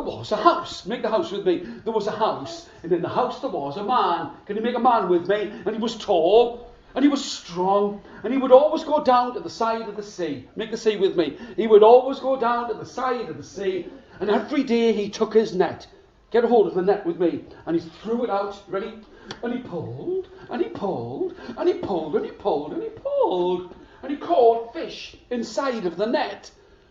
was a house. Make the house with me. There was a house, and in the house there was a man. Can you make a man with me? And he was tall, and he was strong, and he would always go down to the side of the sea. Make the sea with me. He would always go down to the side of the sea, and every day he took his net. Get a hold of the net with me. And he threw it out. Ready? And he pulled, and he pulled, and he pulled, and he pulled, and he pulled. And he caught fish inside of the net.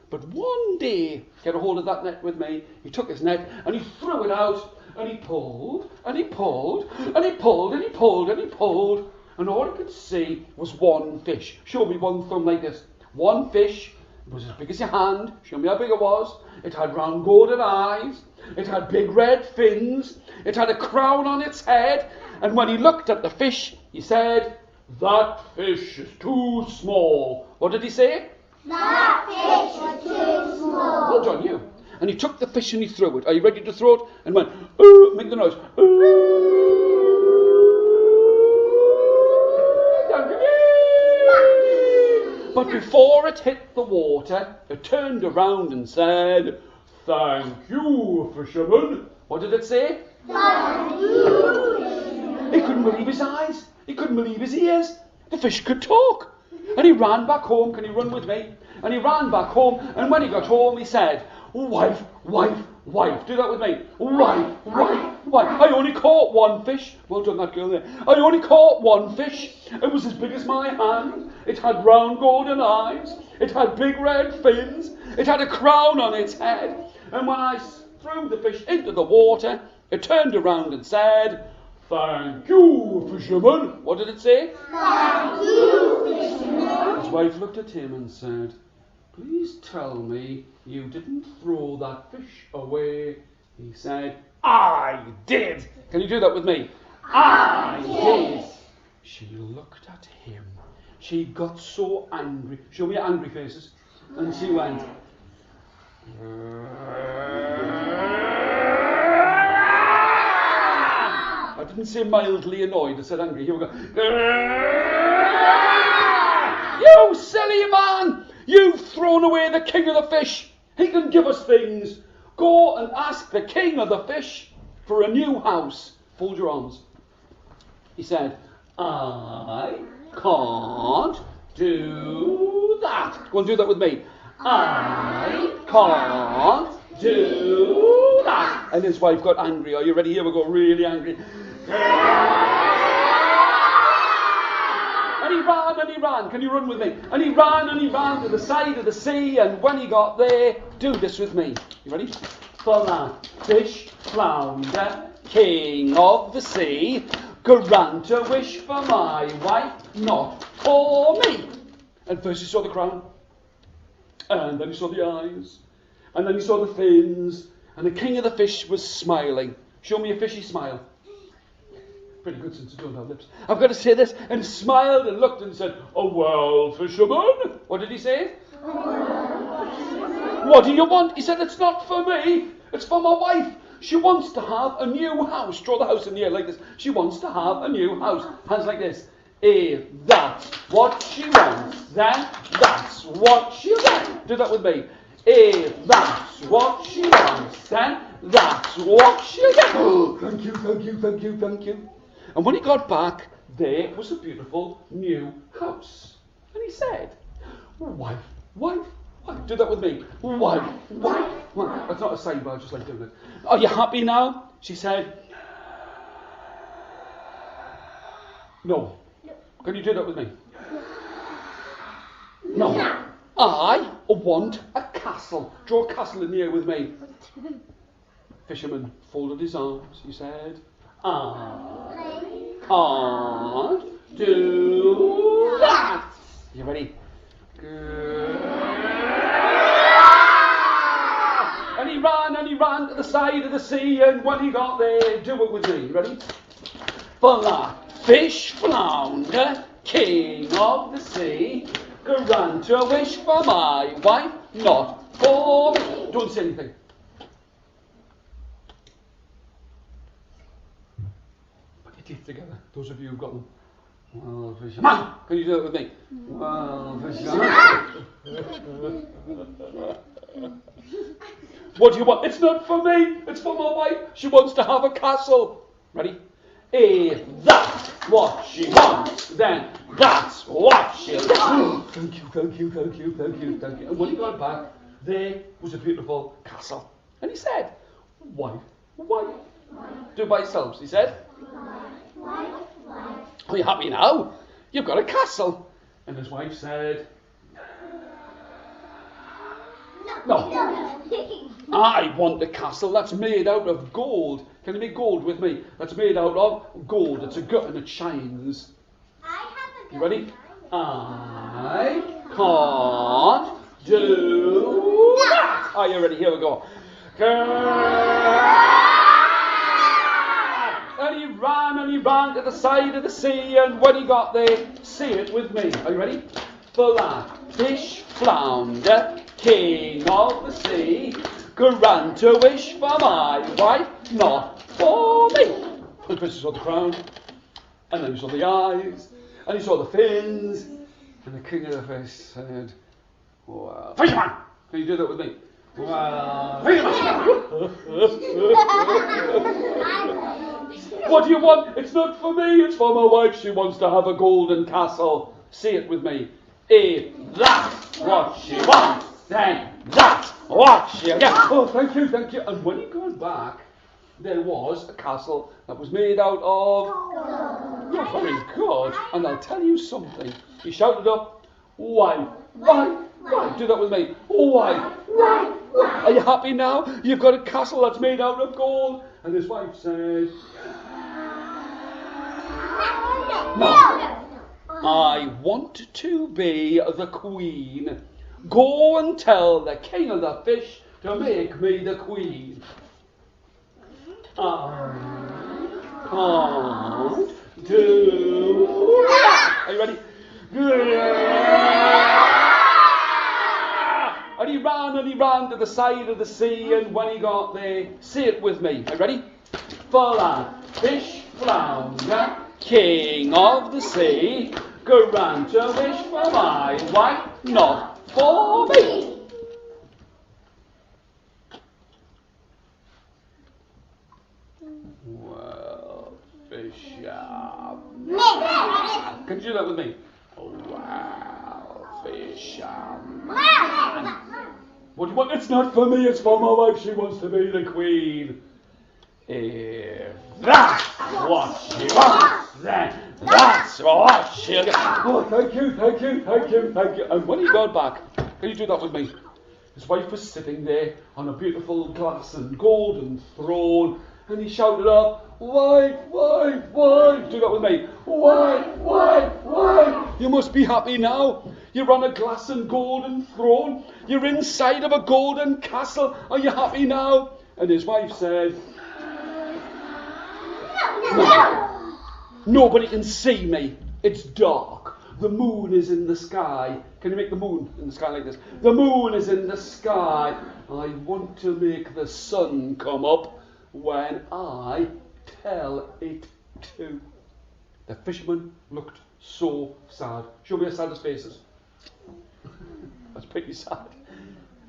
But one day, get a hold of that net with me, he took his net and he threw it out, and he pulled, and he pulled, and he pulled, and he pulled, and he pulled, and all he could see was one fish. Show me one thumb like this. One fish. It was as big as your hand. Show me how big it was. It had round golden eyes. It had big red fins. It had a crown on its head. And when he looked at the fish, he said, "That fish is too small." What did he say? That fish was too small. Well done, you. And he took the fish and he threw it. Are you ready to throw it? And went, "Ooh," make the noise. "Ooh." But before it hit the water, it turned around and said, "Thank you, fisherman." What did it say? Thank you, fisherman. He couldn't believe his eyes. He couldn't believe his ears. The fish could talk. And he ran back home. Can you run with me? And he ran back home. And when he got home, he said, "Wife, wife, wife." Do that with me. "Wife, wife, wife. I only caught one fish." Well done, that girl there. "I only caught one fish. It was as big as my hand. It had round golden eyes. It had big red fins. It had a crown on its head. And when I threw the fish into the water, it turned around and said, 'Thank you, fisherman.'" What did it say? Thank you, fisherman. His wife looked at him and said, "Please tell me you didn't throw that fish away." He said, "I did." Can you do that with me? "I did." She looked at him. She got so angry. Show me your angry faces. And she went, I didn't say mildly annoyed, I said angry. Here we go. "You silly man! You've thrown away the king of the fish. He can give us things. Go and ask the king of the fish for a new house." Fold your arms. He said, "I can't do that." Go and do that with me. "I can't do that." And his wife got angry. Are you ready? Here we go, really angry. And he ran and he ran. Can you run with me? And he ran to the side of the sea. And when he got there, do this with me. You ready? "For that fish, flounder, king of the sea, grant a wish for my wife, not for me." And first he saw the crown. And then he saw the eyes. And then he saw the fins. And the king of the fish was smiling. Show me a fishy smile. Pretty good since I don't have lips. I've got to say this. And he smiled and looked and said, "Oh, well, fisherman." What did he say? "What do you want?" He said, "It's not for me. It's for my wife. She wants to have a new house." Draw the house in the air like this. She wants to have a new house. Hands like this. If that's what she wants, then that's what she gets. Do that with me. If that's what she wants, then that's what she gets. Oh, thank you, thank you, thank you, thank you. And when he got back, there was a beautiful new house. And he said, "Wife, wife, wife." Do that with me. "Wife, wife, wife." That's not a sidebar, I just like doing it. "Are you happy now?" She said, "No." Can you do that with me? "No. I want a castle." Draw a castle in the air with me. Fisherman folded his arms. He said, "I can't do that." You ready? And he ran to the side of the sea, and when he got there, do it with me. Ready? "For that fish, flounder, king of the sea, grant a wish for my wife, not for me." Don't say anything. Put your teeth together, those of you who've got them. "Well, fisherman." Can you do it with me? "Well, fisherman." What do you want? It's not for me. It's for my wife. She wants to have a castle. Ready? If that's what she wants, then that's what she'll get. Thank you, thank you, thank you, thank you, thank you. And when he got back, there was a beautiful castle. And he said, wife, do it by yourselves, he said. Are you happy now? You've got a castle. And his wife said, no. I want a castle that's made out of gold. Can you make gold with me? That's made out of gold. It's a gut and it shines. You ready? I can't do that. Are you ready? Here we go. And he ran to the side of the sea, and when he got there, say it with me. Are you ready? For that fish flounder, king of the sea, grant a wish for my wife, not for me. And the fish saw the crown, and then he saw the eyes, and he saw the fins, and the king of the fish said, well, fisherman, can you do that with me? Well, fisherman. What do you want? It's not for me, it's for my wife. She wants to have a golden castle. Say it with me. If that's what she wants, then that's what she'll get. Oh, thank you, thank you. And when he got back, there was a castle that was made out of... You're very good. And I'll tell you something. He shouted up, why? Do that with me. Why? Are you happy now? You've got a castle that's made out of gold. And his wife said, no. I want to be the queen. Go and tell the king of the fish to make me the queen. I can't do that. Are you ready? And he ran to the side of the sea, and when he got there, say it with me. Are you ready? For that fish flounder, king of the sea, grant a wish for my wife, not for me. Well, fisherman. Can you do that with me? Well, fisherman. What do you want? It's not for me, it's for my wife. She wants to be the queen. If that's what she wants, then that's what she'll get. Oh, thank you, thank you, thank you, thank you. And when he got back, can you do that with me? His wife was sitting there on a beautiful glass and golden throne, and he shouted up, wife, do that with me. Wife, you must be happy now. You're on a glass and golden throne. You're inside of a golden castle. Are you happy now? And his wife said, no. Nobody can see me. It's dark. The moon is in the sky. Can you make the moon in the sky like this? The moon is in the sky. I want to make the sun come up when I tell it to. The fisherman looked so sad. Show me your saddest faces. That's pretty sad.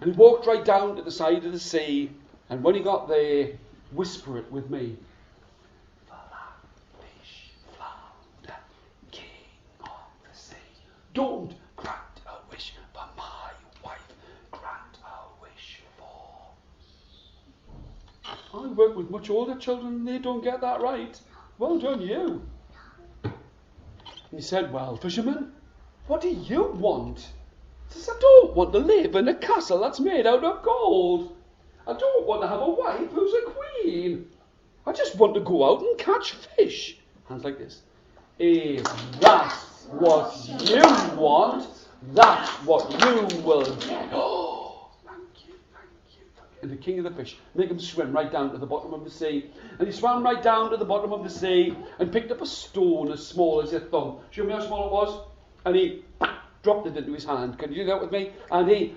And he walked right down to the side of the sea, and when he got there, whisper it with me. For that fish flounder, king of the sea, don't grant a wish for my wife, grant a wish for... I work with much older children and they don't get that right. Well done, you. And he said, well, fisherman, what do you want? He says, I don't want to live in a castle that's made out of gold. I don't want to have a wife who's a queen. I just want to go out and catch fish. Hands like this. If that's what you want, that's what you will get. Oh, thank you. And the king of the fish, make him swim right down to the bottom of the sea. And he swam right down to the bottom of the sea and picked up a stone as small as your thumb. Show me how small it was. And he dropped it into his hand. Can you do that with me? And he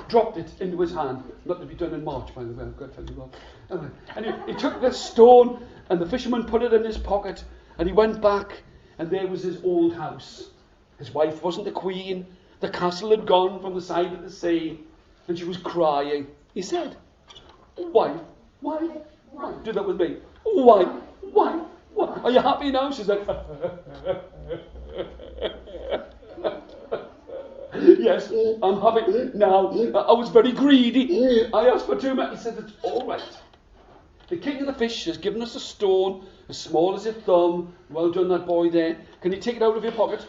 dropped it into his hand. Not to be done in March, by the way. I've got to tell you that. And he took this stone, and the fisherman put it in his pocket, and he went back, and there was his old house. His wife wasn't the queen. The castle had gone from the side of the sea, and she was crying. He said, Wife, wife, wife. Do that with me. Wife, wife, wife. Are you happy now? She's like, yes, I'm happy now. I was very greedy. I asked for too much. He said, it's all right. The king of the fish has given us a stone as small as your thumb. Well done, that boy there. Can you take it out of your pocket?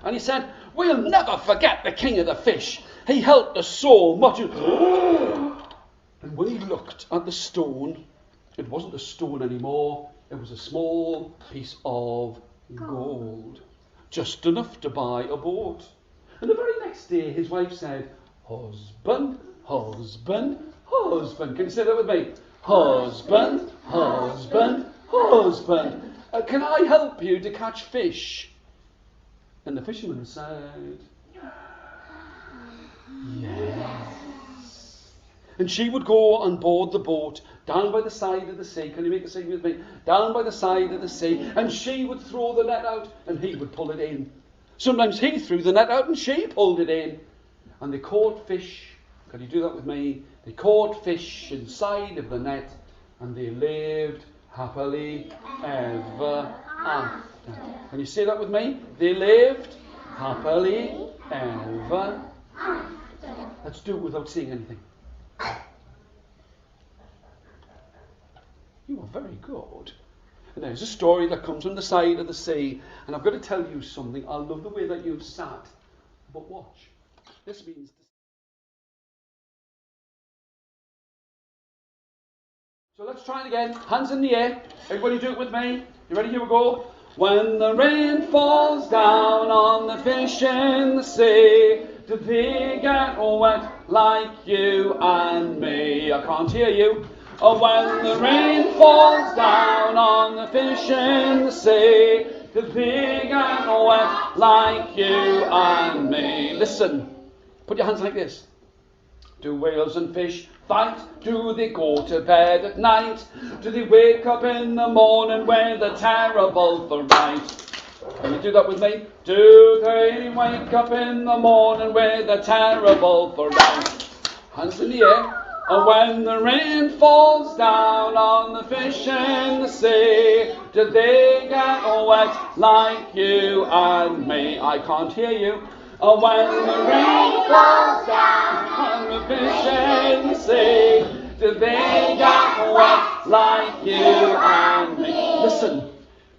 And he said, we'll never forget the king of the fish. He helped us so much. And when he looked at the stone, it wasn't a stone anymore. It was a small piece of gold. Just enough to buy a boat. And the very next day, his wife said, husband, husband, husband. Can you say that with me? Husband, husband, husband. Can I help you to catch fish? And the fisherman said, yes. And she would go on board the boat down by the side of the sea. Can you make a scene with me? Down by the side of the sea. And she would throw the net out and he would pull it in. Sometimes he threw the net out and she pulled it in. And they caught fish. Can you do that with me? They caught fish inside of the net and they lived happily ever after. Can you say that with me? They lived happily ever after. Let's do it without saying anything. You are very good. And there's a story that comes from the side of the sea. And I've got to tell you something. I love the way that you've sat. But watch. This means... So let's try it again. Hands in the air. Everybody do it with me. You ready? Here we go. When the rain falls down on the fish in the sea, do they get wet like you and me? I can't hear you. Oh, when the rain falls down on the fish in the sea, do they get wet like you and me? Listen. Put your hands like this. Do whales and fish fight? Do they go to bed at night? Do they wake up in the morning with a terrible fright? Can you do that with me? Do they wake up in the morning with a terrible fright? Hands in the air. And when the rain falls down on the fish in the sea, do they get wet like you and me? I can't hear you. And when the rain falls down on the fish in the sea, do they get wet like you and me? Listen.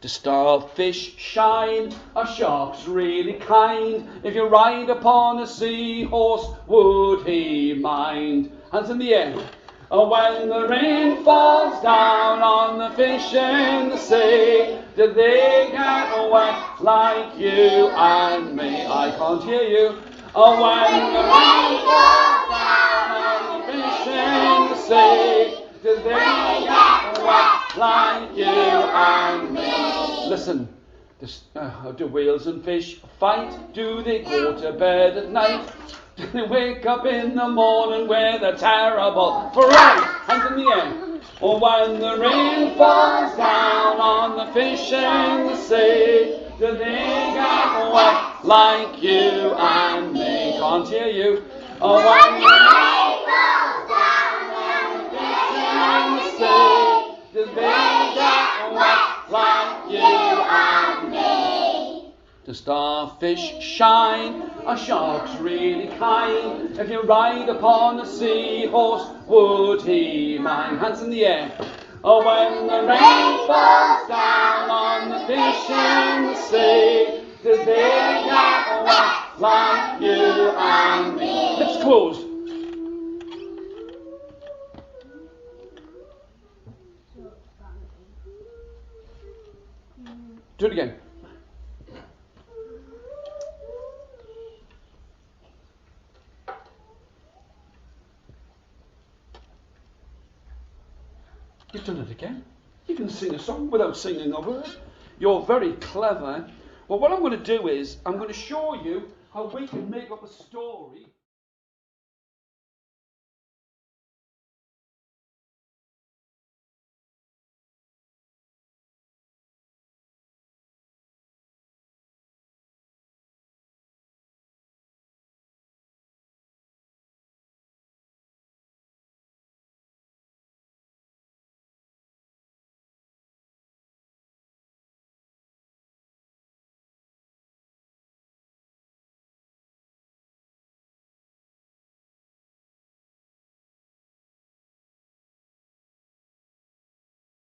Do starfish shine? Are sharks really kind? If you ride upon a seahorse, would he mind? Hands in the air. And when the rain falls down on the fish in the sea, do they get wet like you and me? I can't hear you. And when the rain falls down on the fish in the sea, do they get wet like you and me? Listen, do whales and fish fight? Do they go to bed at night? Do they wake up in the morning with a terrible fright? Hands in the air. Or when the rain falls down on the fish in the sea, do they get wet like you and me? Can't hear you. Or when the rain falls down on the fish in the sea, do they get wet like you and me? Do starfish shine? Are sharks really kind? If you ride upon a seahorse, would he mind? Hands in the air. Oh, when the rain falls down on the fish in the sea, do they get wet like you and me? Lips closed. Do it again. You've done it again. You can sing a song without singing a word. You're very clever. Well, what I'm going to do is I'm going to show you how we can make up a story.